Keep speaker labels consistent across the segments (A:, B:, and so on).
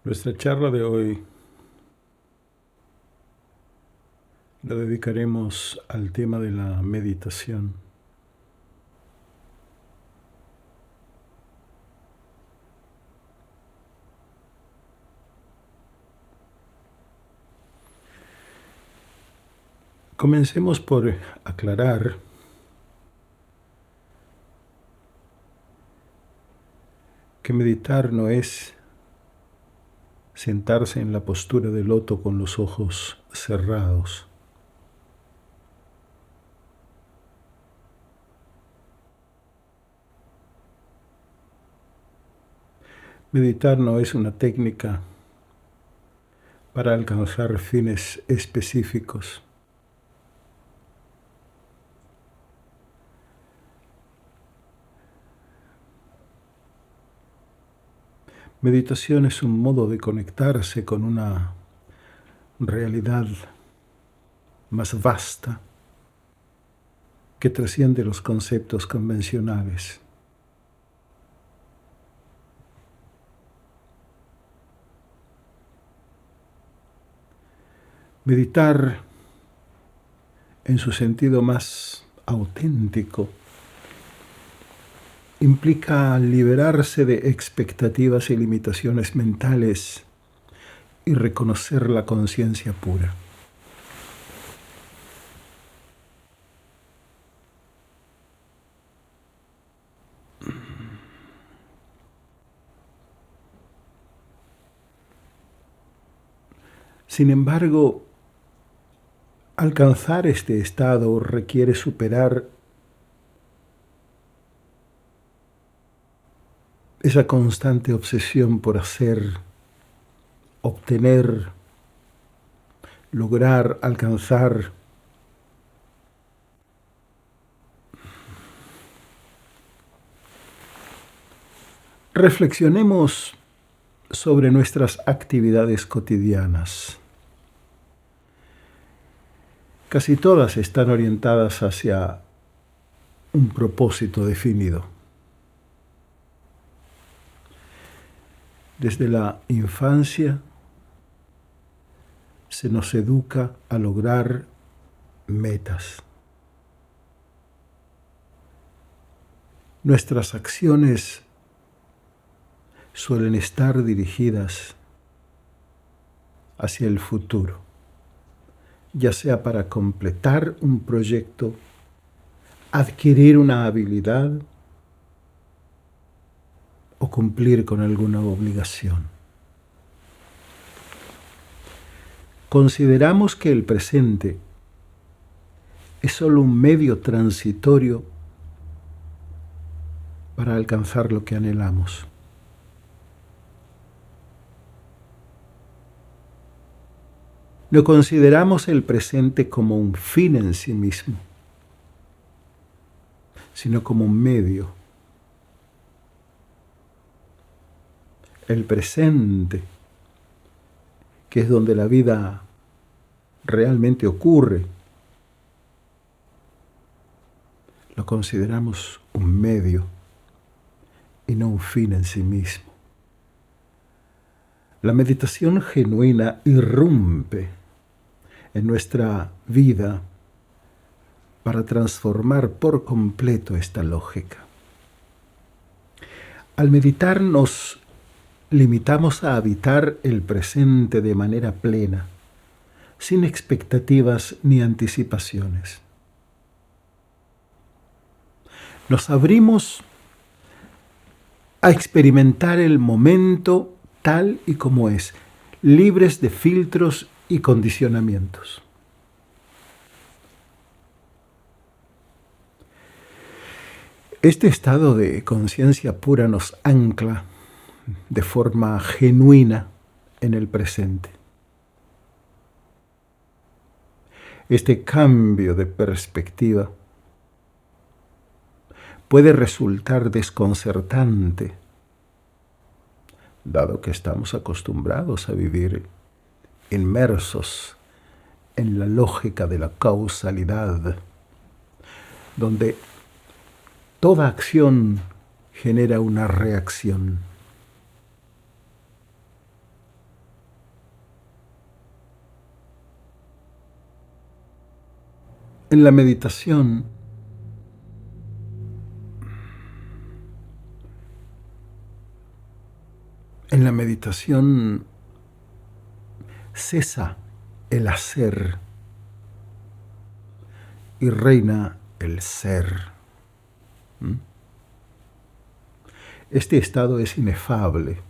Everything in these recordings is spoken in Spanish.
A: Nuestra charla de hoy la dedicaremos al tema de la meditación. Comencemos por aclarar que meditar no es sentarse en la postura de loto con los ojos cerrados. Meditar no es una técnica para alcanzar fines específicos. Meditación es un modo de conectarse con una realidad más vasta que trasciende los conceptos convencionales. Meditar en su sentido más auténtico implica liberarse de expectativas y limitaciones mentales y reconocer la conciencia pura. Sin embargo, alcanzar este estado requiere superar esa constante obsesión por hacer, obtener, lograr, alcanzar. Reflexionemos sobre nuestras actividades cotidianas. Casi todas están orientadas hacia un propósito definido. Desde la infancia se nos educa a lograr metas. Nuestras acciones suelen estar dirigidas hacia el futuro, ya sea para completar un proyecto, adquirir una habilidad o cumplir con alguna obligación. Consideramos que el presente es solo un medio transitorio para alcanzar lo que anhelamos. No consideramos el presente como un fin en sí mismo, sino como un medio. El presente, que es donde la vida realmente ocurre, lo consideramos un medio y no un fin en sí mismo. La meditación genuina irrumpe en nuestra vida para transformar por completo esta lógica. Al meditar nos limitamos a habitar el presente de manera plena, sin expectativas ni anticipaciones. Nos abrimos a experimentar el momento tal y como es, libres de filtros y condicionamientos. Este estado de conciencia pura nos ancla de forma genuina en el presente. Este cambio de perspectiva puede resultar desconcertante, dado que estamos acostumbrados a vivir inmersos en la lógica de la causalidad, donde toda acción genera una reacción. En la meditación, cesa el hacer y reina el ser. Este estado es inefable,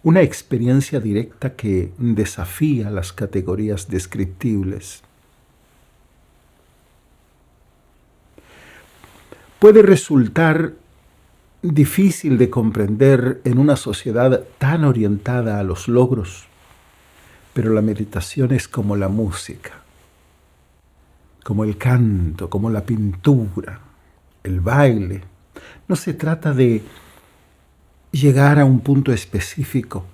A: una experiencia directa que desafía las categorías descriptibles. Puede resultar difícil de comprender en una sociedad tan orientada a los logros, pero la meditación es como la música, como el canto, como la pintura, el baile. No se trata de llegar a un punto específico,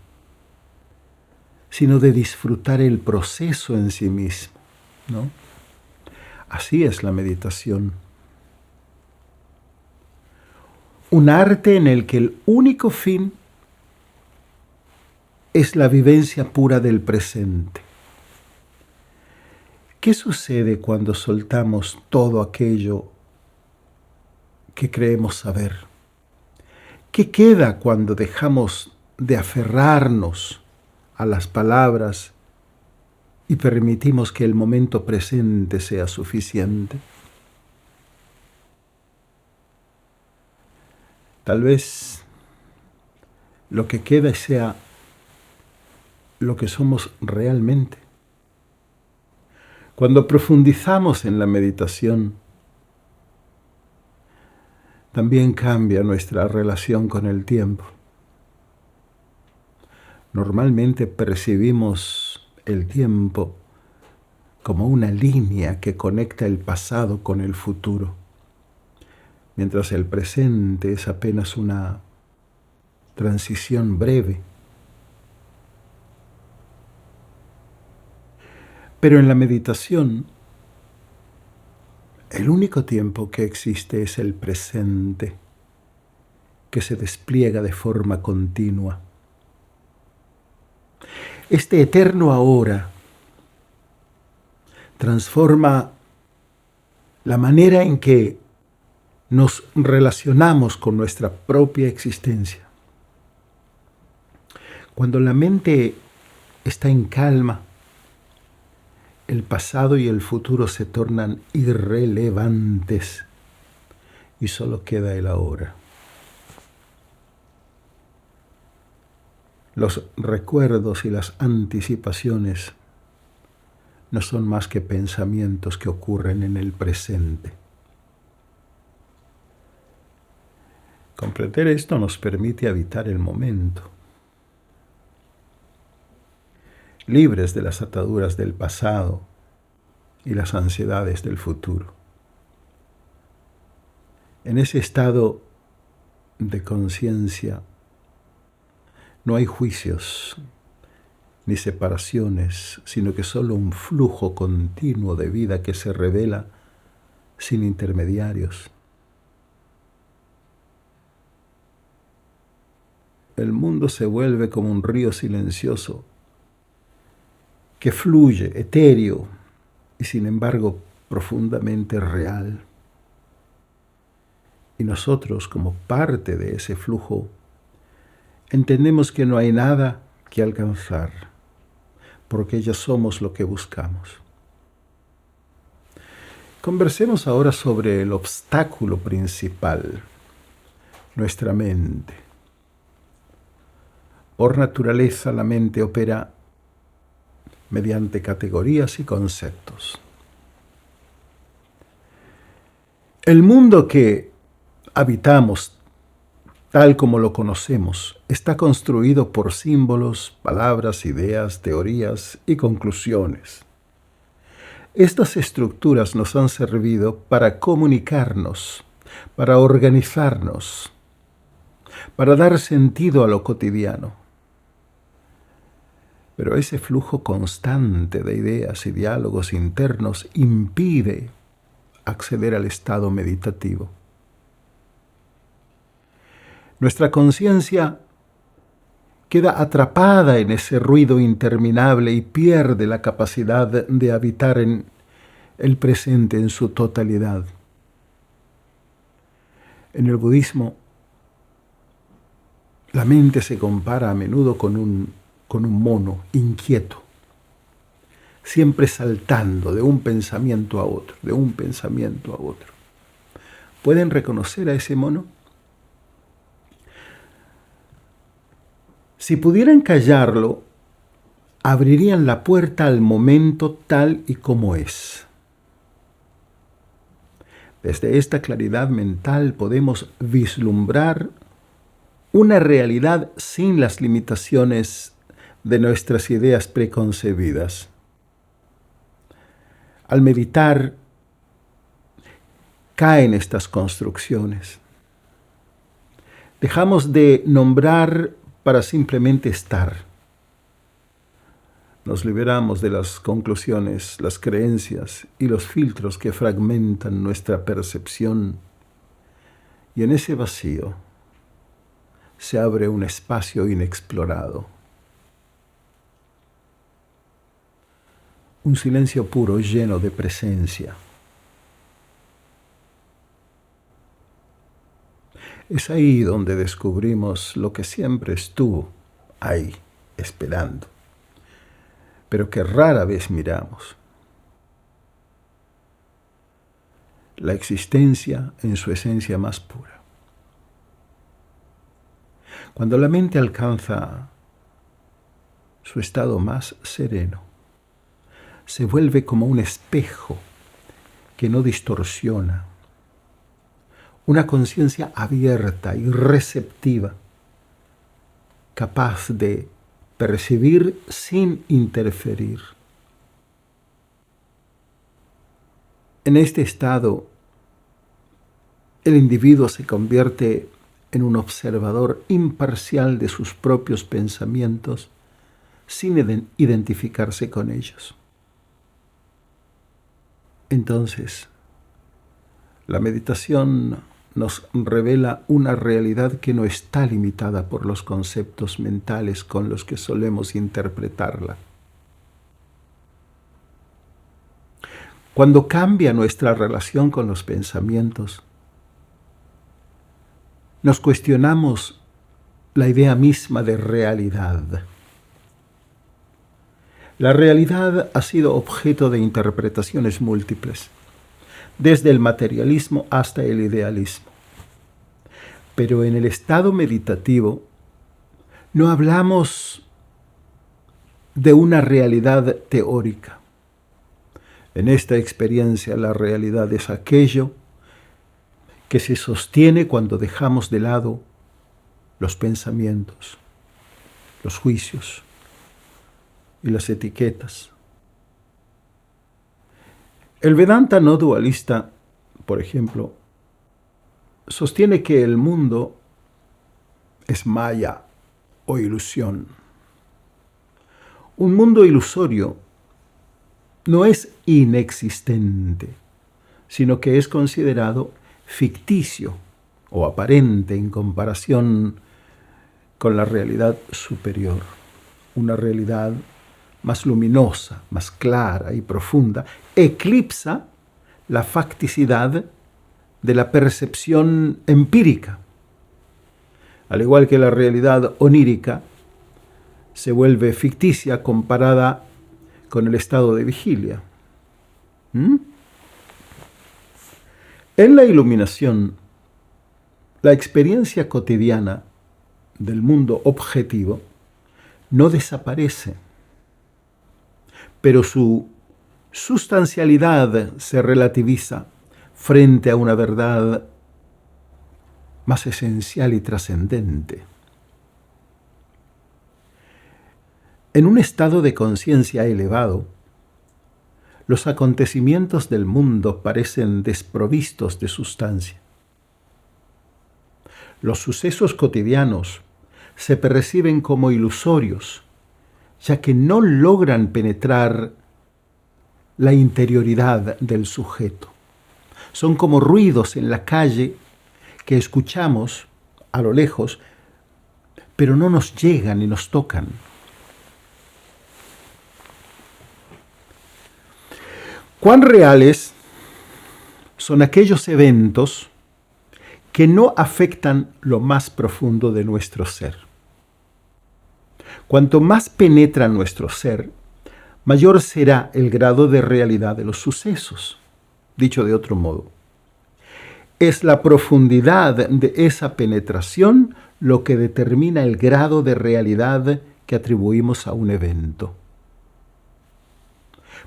A: sino de disfrutar el proceso en sí mismo, ¿no? Así es la meditación. Un arte en el que el único fin es la vivencia pura del presente. ¿Qué sucede cuando soltamos todo aquello que creemos saber? ¿Qué queda cuando dejamos de aferrarnos a las palabras y permitimos que el momento presente sea suficiente? Tal vez lo que queda sea lo que somos realmente. Cuando profundizamos en la meditación, también cambia nuestra relación con el tiempo. Normalmente percibimos el tiempo como una línea que conecta el pasado con el futuro, mientras el presente es apenas una transición breve. Pero en la meditación, el único tiempo que existe es el presente, que se despliega de forma continua. Este eterno ahora transforma la manera en que nos relacionamos con nuestra propia existencia. Cuando la mente está en calma, el pasado y el futuro se tornan irrelevantes y solo queda el ahora. Los recuerdos y las anticipaciones no son más que pensamientos que ocurren en el presente. Comprender esto nos permite habitar el momento, libres de las ataduras del pasado y las ansiedades del futuro. En ese estado de conciencia no hay juicios ni separaciones, sino que solo un flujo continuo de vida que se revela sin intermediarios. El mundo se vuelve como un río silencioso que fluye, etéreo y sin embargo profundamente real. Y nosotros, como parte de ese flujo, entendemos que no hay nada que alcanzar, porque ya somos lo que buscamos. Conversemos ahora sobre el obstáculo principal, nuestra mente. Por naturaleza, la mente opera mediante categorías y conceptos. El mundo que habitamos, tal como lo conocemos, está construido por símbolos, palabras, ideas, teorías y conclusiones. Estas estructuras nos han servido para comunicarnos, para organizarnos, para dar sentido a lo cotidiano. Pero ese flujo constante de ideas y diálogos internos impide acceder al estado meditativo. Nuestra conciencia queda atrapada en ese ruido interminable y pierde la capacidad de habitar en el presente en su totalidad. En el budismo, la mente se compara a menudo con un mono inquieto, siempre saltando de un pensamiento a otro, de un pensamiento a otro. ¿Pueden reconocer a ese mono? Si pudieran callarlo, abrirían la puerta al momento tal y como es. Desde esta claridad mental podemos vislumbrar una realidad sin las limitaciones de nuestras ideas preconcebidas. Al meditar, caen estas construcciones. Dejamos de nombrar para simplemente estar. Nos liberamos de las conclusiones, las creencias y los filtros que fragmentan nuestra percepción. Y en ese vacío se abre un espacio inexplorado. Un silencio puro lleno de presencia. Es ahí donde descubrimos lo que siempre estuvo ahí, esperando, pero que rara vez miramos. La existencia en su esencia más pura. Cuando la mente alcanza su estado más sereno, se vuelve como un espejo que no distorsiona, una conciencia abierta y receptiva, capaz de percibir sin interferir. En este estado, el individuo se convierte en un observador imparcial de sus propios pensamientos sin identificarse con ellos. Entonces, la meditación nos revela una realidad que no está limitada por los conceptos mentales con los que solemos interpretarla. Cuando cambia nuestra relación con los pensamientos, nos cuestionamos la idea misma de realidad. La realidad ha sido objeto de interpretaciones múltiples, desde el materialismo hasta el idealismo. Pero en el estado meditativo no hablamos de una realidad teórica. En esta experiencia la realidad es aquello que se sostiene cuando dejamos de lado los pensamientos, los juicios y las etiquetas. El Vedanta no dualista, por ejemplo, sostiene que el mundo es maya o ilusión. Un mundo ilusorio no es inexistente, sino que es considerado ficticio o aparente en comparación con la realidad superior, una realidad más luminosa, más clara y profunda, eclipsa la facticidad de la percepción empírica. Al igual que la realidad onírica se vuelve ficticia comparada con el estado de vigilia. En la iluminación, la experiencia cotidiana del mundo objetivo no desaparece, pero su sustancialidad se relativiza frente a una verdad más esencial y trascendente. En un estado de conciencia elevado, los acontecimientos del mundo parecen desprovistos de sustancia. Los sucesos cotidianos se perciben como ilusorios, ya que no logran penetrar la interioridad del sujeto. Son como ruidos en la calle que escuchamos a lo lejos, pero no nos llegan ni nos tocan. ¿Cuán reales son aquellos eventos que no afectan lo más profundo de nuestro ser? Cuanto más penetra nuestro ser, mayor será el grado de realidad de los sucesos. Dicho de otro modo, es la profundidad de esa penetración lo que determina el grado de realidad que atribuimos a un evento.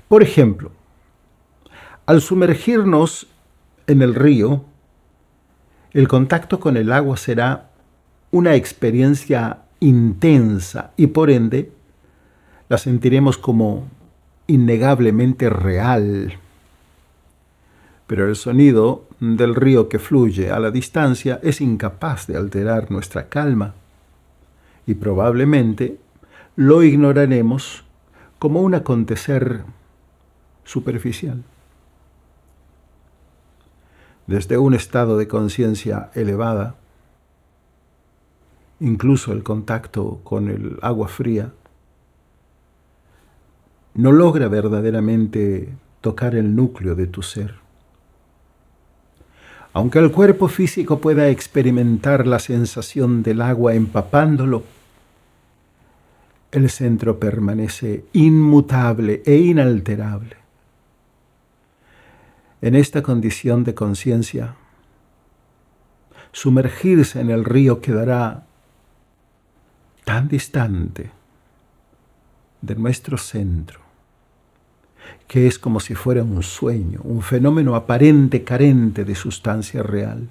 A: Por ejemplo, al sumergirnos en el río, el contacto con el agua será una experiencia intensa y por ende la sentiremos como innegablemente real. Pero el sonido del río que fluye a la distancia es incapaz de alterar nuestra calma y probablemente lo ignoraremos como un acontecer superficial. Desde un estado de conciencia elevada, incluso el contacto con el agua fría no logra verdaderamente tocar el núcleo de tu ser. Aunque el cuerpo físico pueda experimentar la sensación del agua empapándolo, el centro permanece inmutable e inalterable. En esta condición de conciencia, sumergirse en el río quedará tan distante de nuestro centro, que es como si fuera un sueño, un fenómeno aparente carente de sustancia real.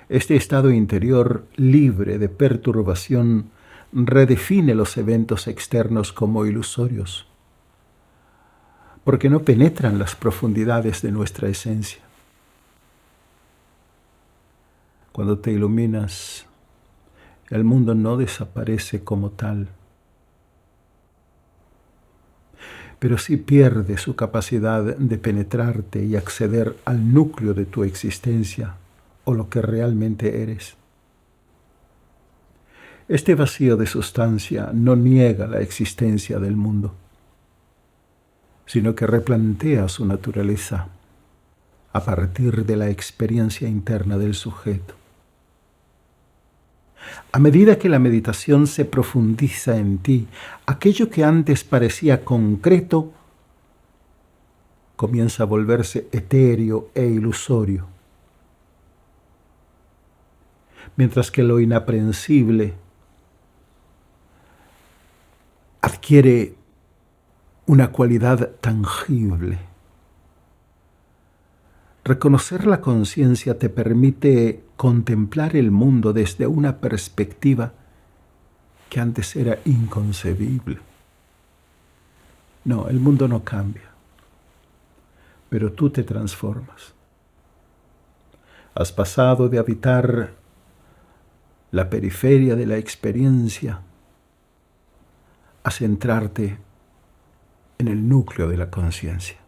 A: Este estado interior libre de perturbación redefine los eventos externos como ilusorios, porque no penetran las profundidades de nuestra esencia. Cuando te iluminas, el mundo no desaparece como tal, pero sí pierde su capacidad de penetrarte y acceder al núcleo de tu existencia o lo que realmente eres. Este vacío de sustancia no niega la existencia del mundo, sino que replantea su naturaleza a partir de la experiencia interna del sujeto. A medida que la meditación se profundiza en ti, aquello que antes parecía concreto comienza a volverse etéreo e ilusorio, mientras que lo inaprehensible adquiere una cualidad tangible. Reconocer la conciencia te permite contemplar el mundo desde una perspectiva que antes era inconcebible. No, el mundo no cambia, pero tú te transformas. Has pasado de habitar la periferia de la experiencia a centrarte en el núcleo de la conciencia.